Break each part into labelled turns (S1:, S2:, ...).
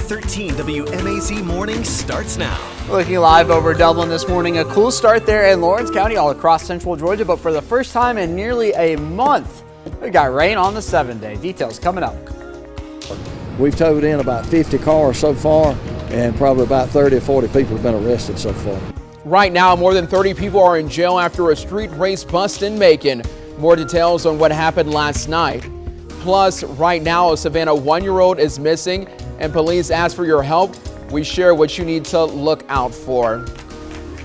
S1: 13 WMAZ Morning starts now.
S2: Looking live over Dublin this morning. A cool start there in Lawrence County, all across central Georgia, but for the first time in nearly a month, we got rain on the 7-day. Details coming up.
S3: We've towed in about 50 cars so far, and probably about 30 or 40 people have been arrested so far.
S4: Right now, more than 30 people are in jail after a street race bust in Macon. More details on what happened last night. Plus, right now, a Savannah 1-year-old is missing, and police ask for your help. We share what you need to look out for.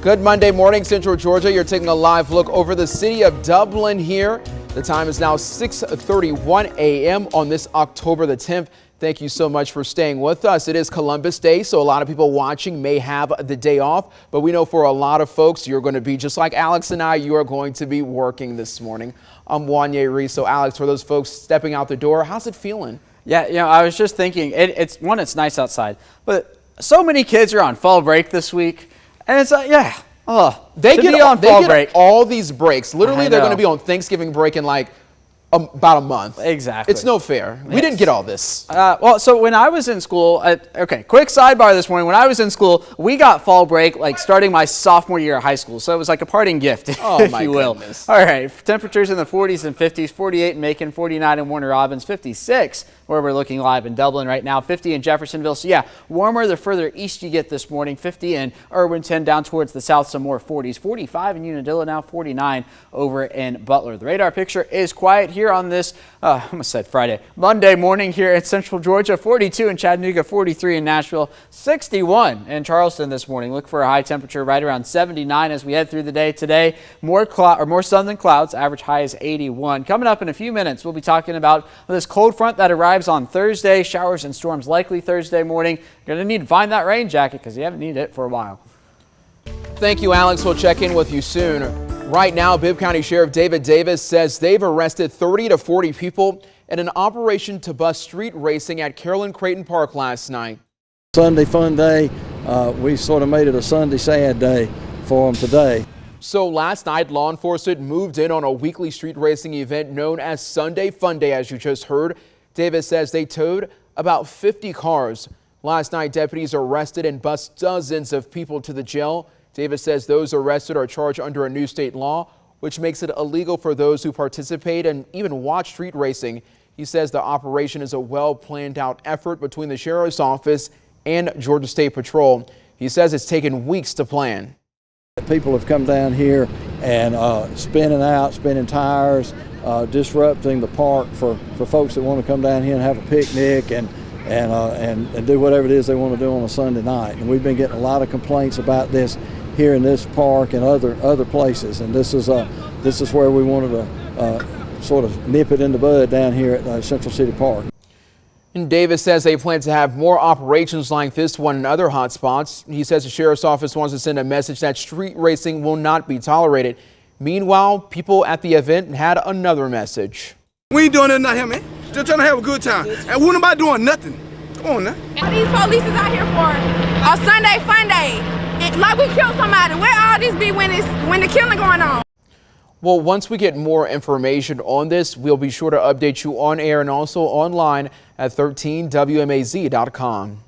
S4: Good Monday morning, Central Georgia. You're taking a live look over the city of Dublin here. The time is now 6:31 a.m. on this October the 10th. Thank you so much for staying with us. It is Columbus Day, so a lot of people watching may have the day off, but we know for a lot of folks, you're going to be just like Alex and I, you are going to be working this morning. I'm Wanye Reese. So Alex, for those folks stepping out the door, how's it feeling?
S2: Yeah, I was just thinking, it's nice outside, but so many kids are on fall break this week, and it's they get
S4: all these breaks. Literally, they're going to be on Thanksgiving break in like about a month.
S2: Exactly.
S4: It's no fair. We didn't get all this.
S2: So when I was in school, quick sidebar this morning. When I was in school, we got fall break like starting my sophomore year of high school. So it was like a parting gift, if you will.
S4: Goodness.
S2: All right, temperatures in the 40s and 50s, 48 in Macon, 49 in Warner Robins, 56 where we're looking live in Dublin right now, 50 in Jeffersonville. So yeah, warmer the further east you get this morning, 50 in Irwinton, down towards the south, some more 40s, 45 in Unadilla now, 49 over in Butler. The radar picture is quiet here on this, I almost said Monday morning here in central Georgia, 42 in Chattanooga, 43 in Nashville, 61 in Charleston this morning. Look for a high temperature right around 79 as we head through the day today. More sun than clouds, average high is 81. Coming up in a few minutes, we'll be talking about this cold front that arrives on Thursday. Showers and storms likely Thursday morning. You're going to need to find that rain jacket because you haven't needed it for a while.
S4: Thank you, Alex. We'll check in with you soon. Right now, Bibb County Sheriff David Davis says they've arrested 30 to 40 people in an operation to bust street racing at Carolyn Crayton Park last night.
S3: Sunday fun day. We sort of made it a Sunday sad day for them today.
S4: So last night, law enforcement moved in on a weekly street racing event known as Sunday Fun Day, as you just heard. Davis says they towed about 50 cars. Last night, deputies arrested and bused dozens of people to the jail. Davis says those arrested are charged under a new state law, which makes it illegal for those who participate and even watch street racing. He says the operation is a well planned out effort between the sheriff's office and Georgia State Patrol. He says it's taken weeks to plan.
S3: People have come down here and spinning tires, disrupting the park for folks that want to come down here and have a picnic and do whatever it is they want to do on a Sunday night. And we've been getting a lot of complaints about this here in this park and other places. And this is where we wanted to sort of nip it in the bud down here at Central City Park.
S4: And Davis says they plan to have more operations like this one in other hot spots. He says the sheriff's office wants to send a message that street racing will not be tolerated. Meanwhile, people at the event had another message.
S5: We ain't doing nothing out here, man. Just trying to have a good time. And we're not doing nothing. Come on now.
S6: And these police is out here for a Sunday fun day. Like we killed somebody. Where all this be when the killing going on?
S4: Well, once we get more information on this, we'll be sure to update you on air and also online at 13WMAZ.com.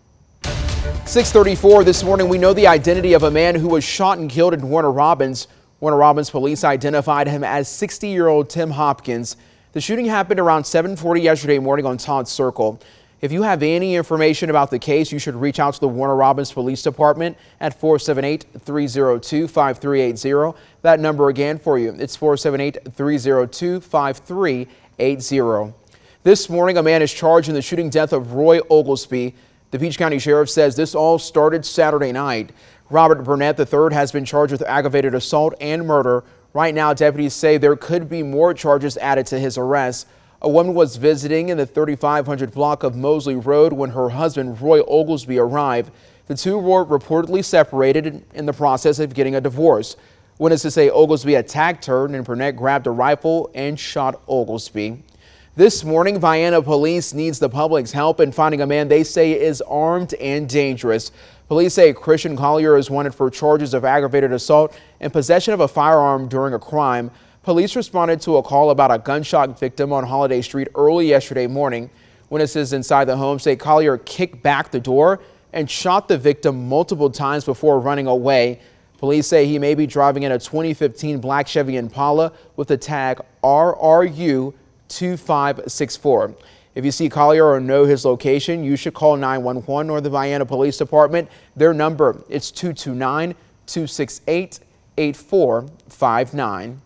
S4: 6:34 this morning, we know the identity of a man who was shot and killed in Warner Robins. Warner Robins police identified him as 60-year-old Tim Hopkins. The shooting happened around 7:40 yesterday morning on Todd Circle. If you have any information about the case, you should reach out to the Warner Robins Police Department at 478-302-5380. That number again for you, it's 478-302-5380. This morning, a man is charged in the shooting death of Roy Oglesby. The Peach County Sheriff says this all started Saturday night. Robert Burnett III has been charged with aggravated assault and murder. Right now, deputies say there could be more charges added to his arrest. A woman was visiting in the 3500 block of Mosley Road when her husband, Roy Oglesby, arrived. The two were reportedly separated in the process of getting a divorce. Witnesses say Oglesby attacked her and Burnett grabbed a rifle and shot Oglesby. This morning, Vienna police needs the public's help in finding a man they say is armed and dangerous. Police say Christian Collier is wanted for charges of aggravated assault and possession of a firearm during a crime. Police responded to a call about a gunshot victim on Holiday Street early yesterday morning. Witnesses inside the home say Collier kicked back the door and shot the victim multiple times before running away. Police say he may be driving in a 2015 black Chevy Impala with the tag RRU2564. If you see Collier or know his location, you should call 911 or the Vienna Police Department. Their number is 229-268-8459.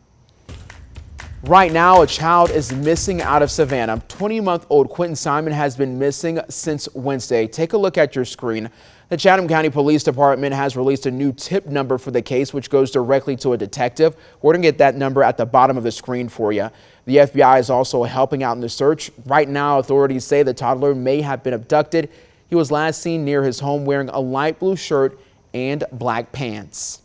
S4: Right now, a child is missing out of Savannah. 20-month-old Quentin Simon has been missing since Wednesday. Take a look at your screen. The Chatham County Police Department has released a new tip number for the case, which goes directly to a detective. We're going to get that number at the bottom of the screen for you. The FBI is also helping out in the search. Right now, authorities say the toddler may have been abducted. He was last seen near his home wearing a light blue shirt and black pants.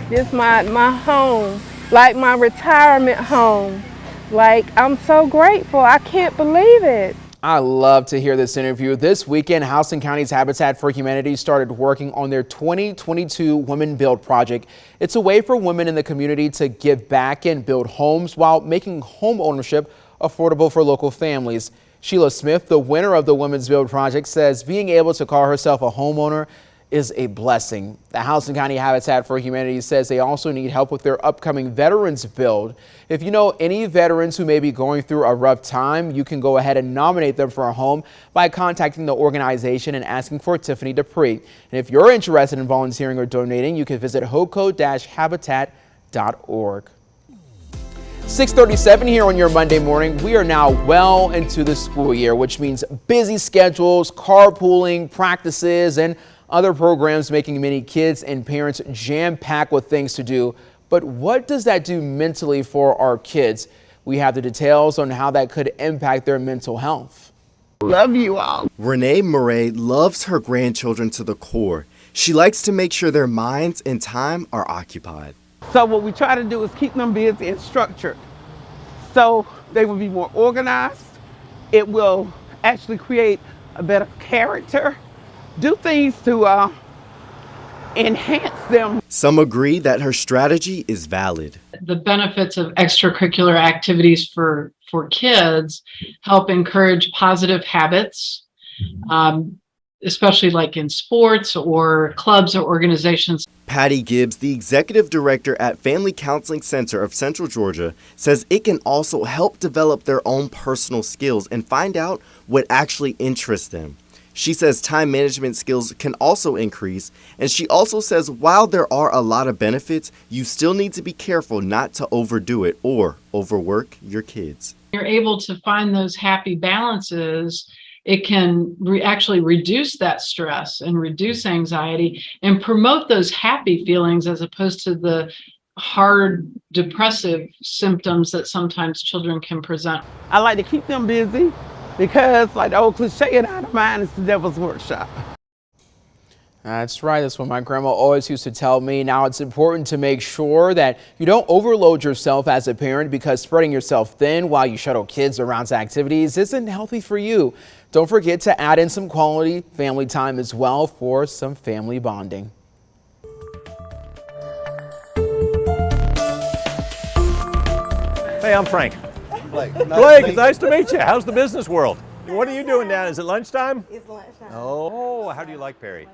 S6: This my home, like my retirement home. Like, I'm so grateful. I can't believe it.
S4: I love to hear this interview. This weekend, Houston County's Habitat for Humanity started working on their 2022 Women Build project. It's a way for women in the community to give back and build homes while making home ownership affordable for local families. Sheila Smith, the winner of the Women's Build project, says being able to call herself a homeowner is a blessing. The Houston County Habitat for Humanity says they also need help with their upcoming Veterans Build. If you know any veterans who may be going through a rough time, you can go ahead and nominate them for a home by contacting the organization and asking for Tiffany Dupree. And if you're interested in volunteering or donating, you can visit hoco-habitat.org. 6:37 here on your Monday morning. We are now well into the school year, which means busy schedules, carpooling, practices, and other programs making many kids and parents jam-packed with things to do. But what does that do mentally for our kids? We have the details on how that could impact their mental health.
S7: Love you all.
S8: Renee Murray loves her grandchildren to the core. She likes to make sure their minds and time are occupied.
S7: So what we try to do is keep them busy and structured so they will be more organized. It will actually create a better character. Do things to enhance them.
S8: Some agree that her strategy is valid.
S9: The benefits of extracurricular activities for kids help encourage positive habits, especially like in sports or clubs or organizations.
S8: Patty Gibbs, the executive director at Family Counseling Center of Central Georgia, says it can also help develop their own personal skills and find out what actually interests them. She says time management skills can also increase, and she also says while there are a lot of benefits, you still need to be careful not to overdo it or overwork your kids.
S9: You're able to find those happy balances. It can actually reduce that stress and reduce anxiety and promote those happy feelings as opposed to the hard depressive symptoms that sometimes children can present.
S7: I like to keep them busy because, like the old cliche, out of mind is the devil's workshop.
S4: That's right. That's what my grandma always used to tell me. Now it's important to make sure that you don't overload yourself as a parent, because spreading yourself thin while you shuttle kids around to activities isn't healthy for you. Don't forget to add in some quality family time as well for some family bonding.
S10: Hey, I'm Frank. Blake, it's nice to meet you. How's the business world? What are you doing down? Is it lunchtime?
S11: It's lunchtime.
S10: Oh, how do you like Perry?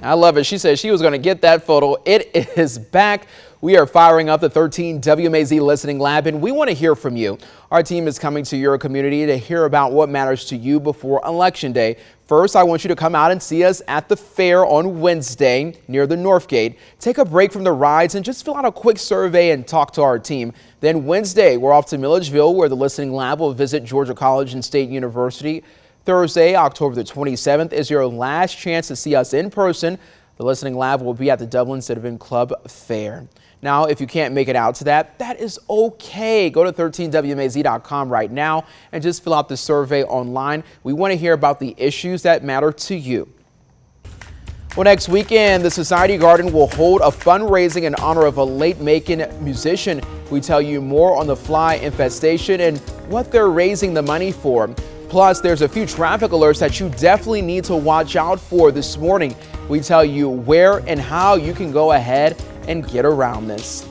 S4: I love it. She said she was going to get that photo. It is back. We are firing up the 13 WMAZ Listening Lab, and we want to hear from you. Our team is coming to your community to hear about what matters to you before Election Day. First, I want you to come out and see us at the fair on Wednesday near the North Gate. Take a break from the rides and just fill out a quick survey and talk to our team. Then Wednesday, we're off to Milledgeville, where the Listening Lab will visit Georgia College and State University. Thursday, October the 27th, is your last chance to see us in person. The Listening Lab will be at the Dublin Citizen Club Fair. Now, if you can't make it out to that is okay. Go to 13WMAZ.com right now and just fill out the survey online. We want to hear about the issues that matter to you. Well, next weekend, the Society Garden will hold a fundraising in honor of a late Macon musician. We tell you more on the fly infestation and what they're raising the money for. Plus, there's a few traffic alerts that you definitely need to watch out for this morning. We tell you where and how you can go ahead and get around this.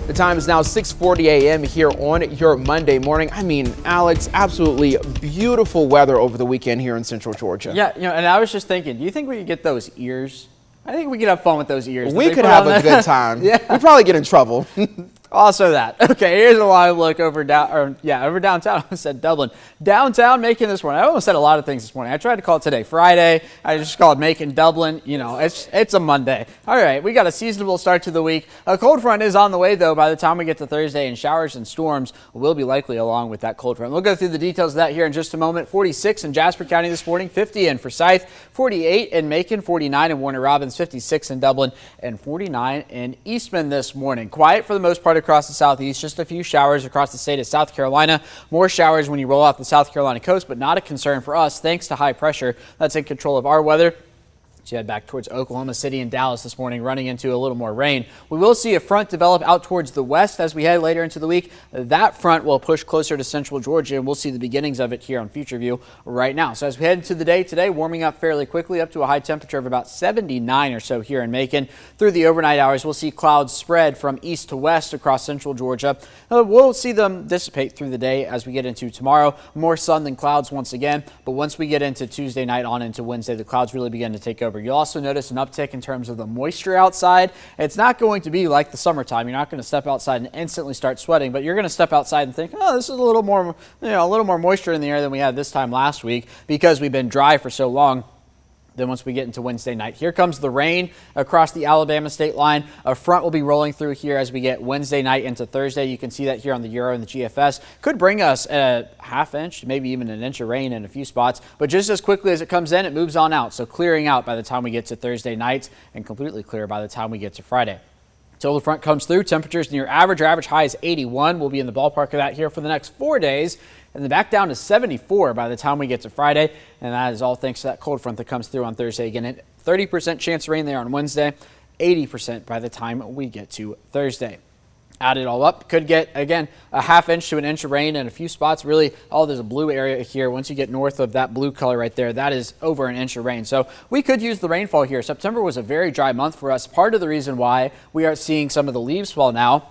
S4: The time is now 6:40 a.m. here on your Monday morning. I mean, Alex, absolutely beautiful weather over the weekend here in Central Georgia.
S2: Yeah, and I was just thinking, do you think we could get those ears? I think we could have fun with those ears.
S4: We could have a good time.
S2: Yeah.
S4: We'd probably get in trouble.
S2: Also that. Okay, here's a live look over downtown. I said Dublin. Downtown Macon this morning. I almost said a lot of things this morning. I tried to call it today Friday. I just called Macon Dublin. It's a Monday. All right, we got a seasonable start to the week. A cold front is on the way, though, by the time we get to Thursday, and showers and storms will be likely along with that cold front. We'll go through the details of that here in just a moment. 46 in Jasper County this morning, 50 in Forsyth, 48 in Macon, 49 in Warner Robins, 56 in Dublin, and 49 in Eastman this morning. Quiet for the most part across the southeast, just a few showers across the state of South Carolina. More showers when you roll off the South Carolina coast, but not a concern for us thanks to high pressure that's in control of our weather. As you head back towards Oklahoma City and Dallas this morning, running into a little more rain. We will see a front develop out towards the west as we head later into the week. That front will push closer to central Georgia, and we'll see the beginnings of it here on Future View right now. So as we head into the day today, warming up fairly quickly up to a high temperature of about 79 or so here in Macon. Through the overnight hours, we'll see clouds spread from east to west across central Georgia. We'll see them dissipate through the day as we get into tomorrow. More sun than clouds once again, but once we get into Tuesday night on into Wednesday, the clouds really begin to take over. You'll also notice an uptick in terms of the moisture outside. It's not going to be like the summertime. You're not going to step outside and instantly start sweating, but you're going to step outside and think, oh, this is a little more moisture in the air than we had this time last week because we've been dry for so long. Then once we get into Wednesday night, here comes the rain across the Alabama state line. A front will be rolling through here as we get Wednesday night into Thursday. You can see that here on the Euro and the GFS. Could bring us a half inch, maybe even an inch of rain in a few spots. But just as quickly as it comes in, it moves on out. So clearing out by the time we get to Thursday night and completely clear by the time we get to Friday. Until the front comes through, temperatures near average. Our average high is 81. We'll be in the ballpark of that here for the next 4 days. And then back down to 74 by the time we get to Friday. And that is all thanks to that cold front that comes through on Thursday. Again, 30% chance of rain there on Wednesday, 80% by the time we get to Thursday. Add it all up, could get, again, a half inch to an inch of rain in a few spots. Really, there's a blue area here. Once you get north of that blue color right there, that is over an inch of rain. So we could use the rainfall here. September was a very dry month for us. Part of the reason why we are seeing some of the leaves fall now.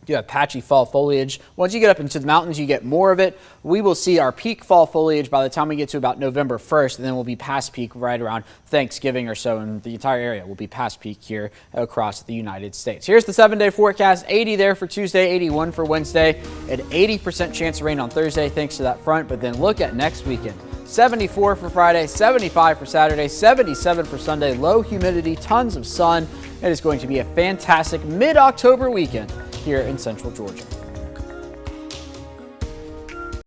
S2: You have patchy fall foliage. Once you get up into the mountains, you get more of it. We will see our peak fall foliage by the time we get to about November 1st, and then we'll be past peak right around Thanksgiving or so, and the entire area will be past peak here across the United States. Here's the 7-day forecast. 80 there for Tuesday, 81 for Wednesday, an 80% chance of rain on Thursday thanks to that front, but then look at next weekend. 74 for Friday, 75 for Saturday, 77 for Sunday, low humidity, tons of sun. It is going to be a fantastic mid-October weekend here in Central Georgia.